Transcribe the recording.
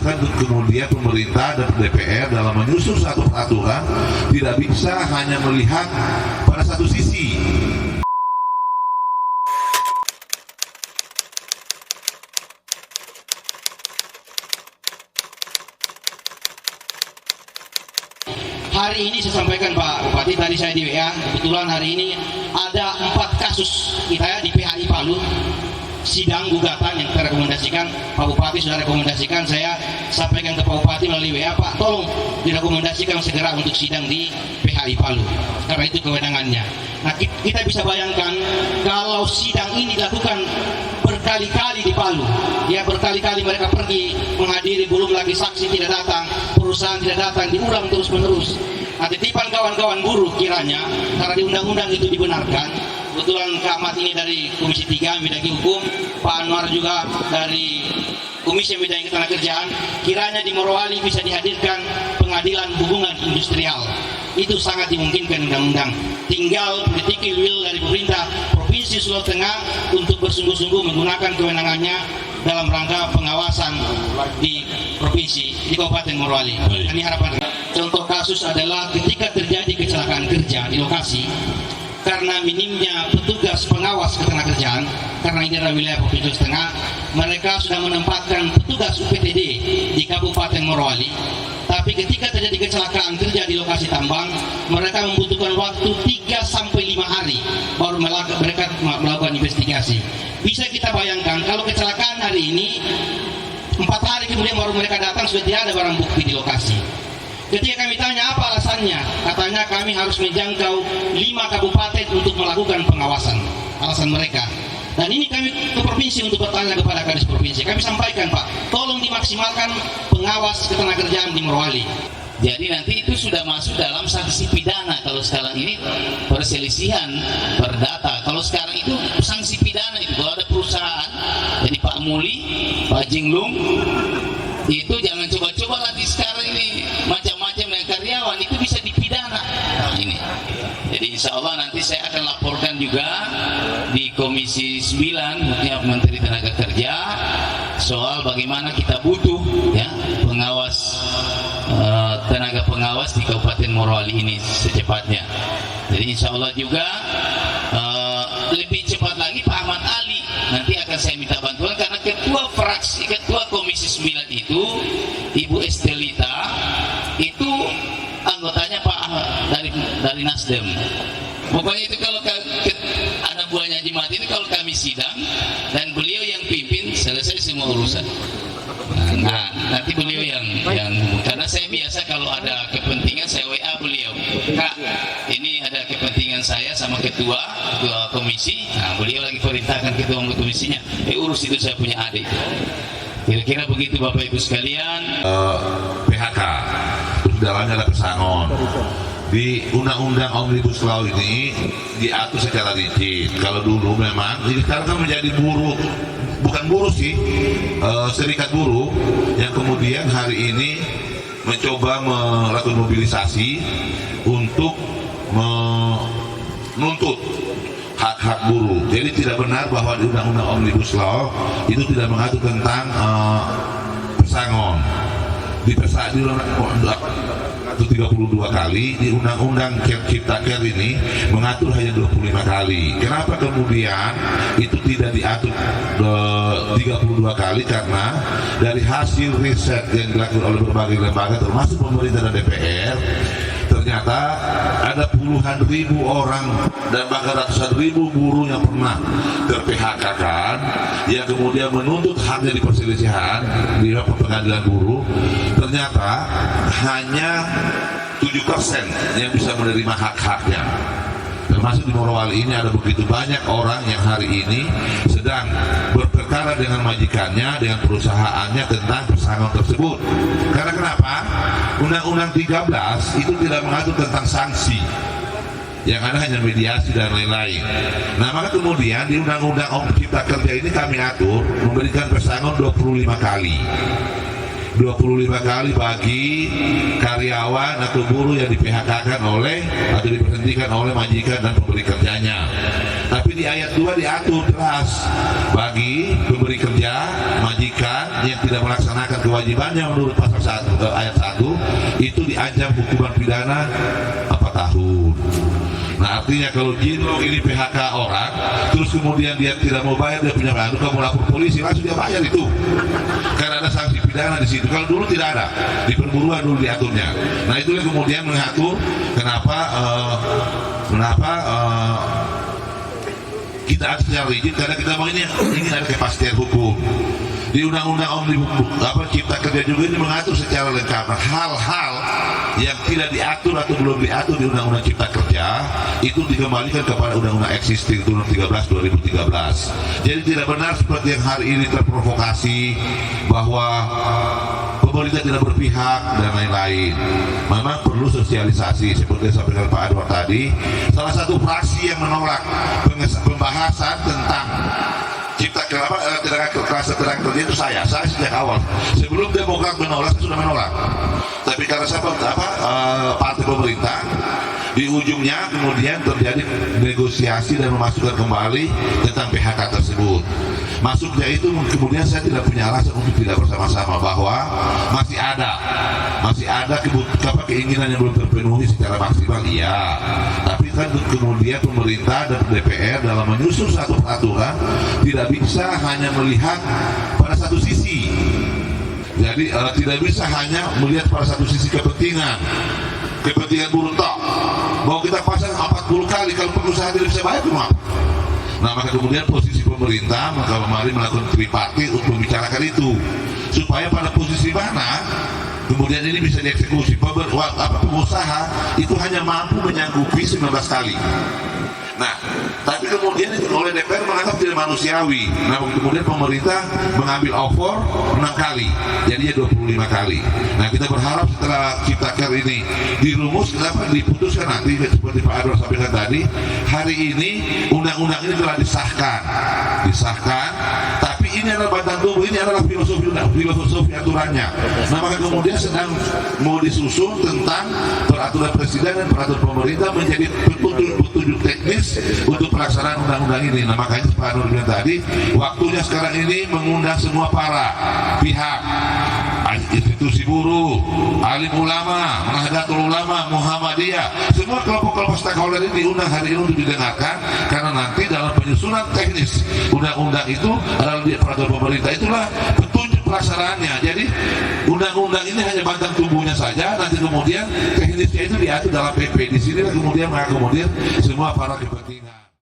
diharapkan kemudian pemerintah dan DPR dalam menyusun satu peraturan tidak bisa hanya melihat pada satu sisi. Hari ini saya sampaikan Pak Bupati, tadi saya di WA, kebetulan hari ini ada 4 kasus kita di PHI Palu, sidang gugatan yang kita rekomendasikan. Pak Bupati sudah rekomendasikan, saya sampaikan ke Pak Bupati melalui WA, Pak tolong direkomendasikan segera untuk sidang di PHI Palu, karena itu kewenangannya. Nah kita bisa bayangkan kalau sidang ini dilakukan berkali-kali di Palu, ya berkali-kali mereka pergi menghadiri, belum lagi saksi tidak datang, perusahaan tidak datang, diulang terus-menerus. Nah titipan kawan-kawan buruh kiranya, karena di undang-undang itu dibenarkan, kebetulan Kak Ahmad ini dari Komisi 3 bidang hukum, Pak Anwar juga dari Komisi bidang ketenagakerjaan, kiranya di Morowali bisa dihadirkan pengadilan hubungan industrial. Itu sangat dimungkinkan undang-undang. Tinggal political will dari pemerintah Provinsi Sulawesi Tengah untuk bersungguh-sungguh menggunakan kewenangannya dalam rangka pengawasan di provinsi, di Kabupaten Morowali. Ini harapan. Contoh kasus adalah ketika terjadi kecelakaan kerja di lokasi, karena minimnya petugas pengawas ketenagakerjaan, karena ini adalah wilayah Provinsi Sulawesi Tengah, mereka sudah menempatkan petugas UPTD di Kabupaten Morowali. Tapi ketika terjadi kecelakaan kerja di lokasi tambang, mereka membutuhkan waktu 3-5 hari baru mereka melakukan investigasi. Bisa kita bayangkan kalau kecelakaan hari ini 4 hari kemudian baru mereka datang, sudah tidak ada barang bukti di lokasi. Ketika kami tanya apa alasannya, katanya kami harus menjangkau 5 kabupaten untuk melakukan pengawasan. Alasan mereka. Dan ini kami ke provinsi untuk bertanya kepada Kadis Provinsi. Kami sampaikan Pak, tolong dimaksimalkan pengawas ketenagakerjaan di Morowali. Jadi nanti itu sudah masuk dalam sanksi pidana. Kalau sekarang ini perselisihan perdata. Kalau sekarang itu sanksi pidana itu. Kalau ada perusahaan, jadi Pak Muli, Pak Jinglung, itu jangan coba-coba lagi sekarang ini macam-macam yang karyawan itu bisa dipidana. Nah, ini. Jadi insya Allah nanti saya akan laporkan juga di Komisi 9 ya, Menteri Tenaga Kerja soal bagaimana kita butuh ya pengawas tenaga pengawas di Kabupaten Morowali ini secepatnya. Jadi insya Allah juga lebih cepat lagi Pak Ahmad Ali nanti akan saya minta bantuan, karena ketua fraksi, ketua Komisi 9 itu Ibu Estelita itu anggotanya Pak Ahmad dari Nasdem. Pokoknya itu kalau anak buahnya Jimat itu kalau kami sidang dan beliau yang pimpin, selesai semua urusan. Nah, nanti beliau yang karena saya biasa kalau ada kepentingan saya WA beliau, Kak, ini ada kepentingan saya sama ketua komisi. Nah, beliau lagi perintahkan ketua komisinya, urus itu, saya punya adik. Kira-kira begitu Bapak Ibu sekalian. PHK, terus dalamnya ada pesangon. Di Undang-Undang Omnibus Law ini diatur secara rinci. Kalau dulu memang, ini sekarang kan menjadi buruh, bukan buruh sih, serikat buruh yang kemudian hari ini mencoba melakukan mobilisasi untuk menuntut hak-hak buruh. Jadi tidak benar bahwa di Undang-Undang Omnibus Law itu tidak mengatur tentang pesangon. Di 32 kali, di Undang-Undang Cipta Kerja ini mengatur hanya 25 kali. Kenapa kemudian itu tidak diatur 32 kali? Karena dari hasil riset yang dilakukan oleh berbagai lembaga termasuk pemerintah dan DPR, ternyata ada puluhan ribu orang dan bahkan ratusan ribu buruh yang pernah ter-PHK-kan, yang kemudian menuntut haknya di perselisihan di pengadilan buruh. Ternyata hanya 7% yang bisa menerima hak-haknya. Termasuk di Morowali ini ada begitu banyak orang yang hari ini sedang berperkara dengan majikannya, dengan perusahaannya tentang pesangon tersebut. Karena kenapa? Undang-Undang 13 itu tidak mengatur tentang sanksi, yang ada hanya mediasi dan lain-lain. Nah maka kemudian di Undang-Undang Cipta Kerja ini kami atur memberikan pesangon 25 kali. 25 kali bagi karyawan atau buruh yang di-PHK-kan oleh atau diberhentikan oleh majikan dan pemberi kerjanya. Tapi di ayat 2 diatur jelas bagi pemberi kerja, majikan yang tidak melaksanakan kewajibannya menurut pasal 1, ayat 1 itu diancam hukuman pidana 4 tahun. Nah artinya kalau Jinro ini PHK orang, terus kemudian dia tidak mau bayar, dia punya baru, kamu lapor polisi, langsung dia bayar itu. Karena ada sanksi pidana di situ. Kalau dulu tidak ada, di perburuan dulu diaturnya. Nah itulah kemudian mengatur kenapa kita ada secara rigid, karena kita mau ingin ada kepastian hukum. Di Undang-Undang Omnibus Cipta Kerja juga ini mengatur secara lengkap hal-hal yang tidak diatur atau belum diatur di Undang-Undang Cipta Kerja itu dikembalikan kepada Undang-Undang existing Nomor 13 2013. Jadi tidak benar seperti yang hari ini terprovokasi bahwa pemerintah tidak berpihak dan lain-lain. Memang perlu sosialisasi seperti yang disampaikan Pak Anwar tadi. Salah satu fraksi yang menolak pembahasan tentang Cipta Kerja itu saya sejak awal. Sebelum Demokrat menolak, saya sudah menolak. Tapi karena partai pemerintah di ujungnya kemudian terjadi negosiasi dan memasukkan kembali tentang PHK tersebut. Masuknya itu kemudian saya tidak punya alasan untuk tidak bersama-sama, bahwa masih ada keinginan yang belum terpenuhi secara maksimal, iya. Tapi kan kemudian pemerintah dan DPR dalam menyusun satu peraturan tidak bisa hanya melihat pada satu sisi. Jadi tidak bisa hanya melihat pada satu sisi kepentingan buruh tok. Mau kita pasang 40 kali, kalau pengusaha tidak bisa bayar cuma. Nah maka kemudian posisi pemerintah mari melakukan tripartit untuk membicarakan itu, supaya pada posisi mana kemudian ini bisa dieksekusi. Pengusaha itu hanya mampu menyanggupi 19 kali. Nah, tapi kemudian itu oleh DPR menganggap tidak manusiawi. Nah, kemudian pemerintah mengambil offer 6 kali, jadinya 25 kali. Nah, kita berharap setelah Cipta Kerja ini dirumus, kenapa diputuskan nanti seperti Pak Anwar sampaikan tadi, hari ini undang-undang ini telah disahkan, tapi ini adalah batang tubuh, ini adalah filosofi aturannya. Nah, maka kemudian sedang mau disusun tentang peraturan presiden dan peraturan pemerintah menjadi petunjuk teknis untuk pelaksanaan undang-undang ini. Nah makanya Pak Nur bilang tadi, waktunya sekarang ini mengundang semua para pihak, institusi buruh, alim ulama, Nahdlatul Ulama, Muhammadiyah, semua kelompok-kelompok stakeholder ini diundang hari ini untuk didengarkan, karena nanti dalam penyusunan teknis undang-undang itu adalah di peraturan pemerintah, itulah petunjuk pelaksanaannya. Jadi undang-undang ini hanya batang tubuhnya saja, nanti kemudian teknisnya itu diatur dalam PP. Di sini kemudian mengakomodir semua para kepentingan.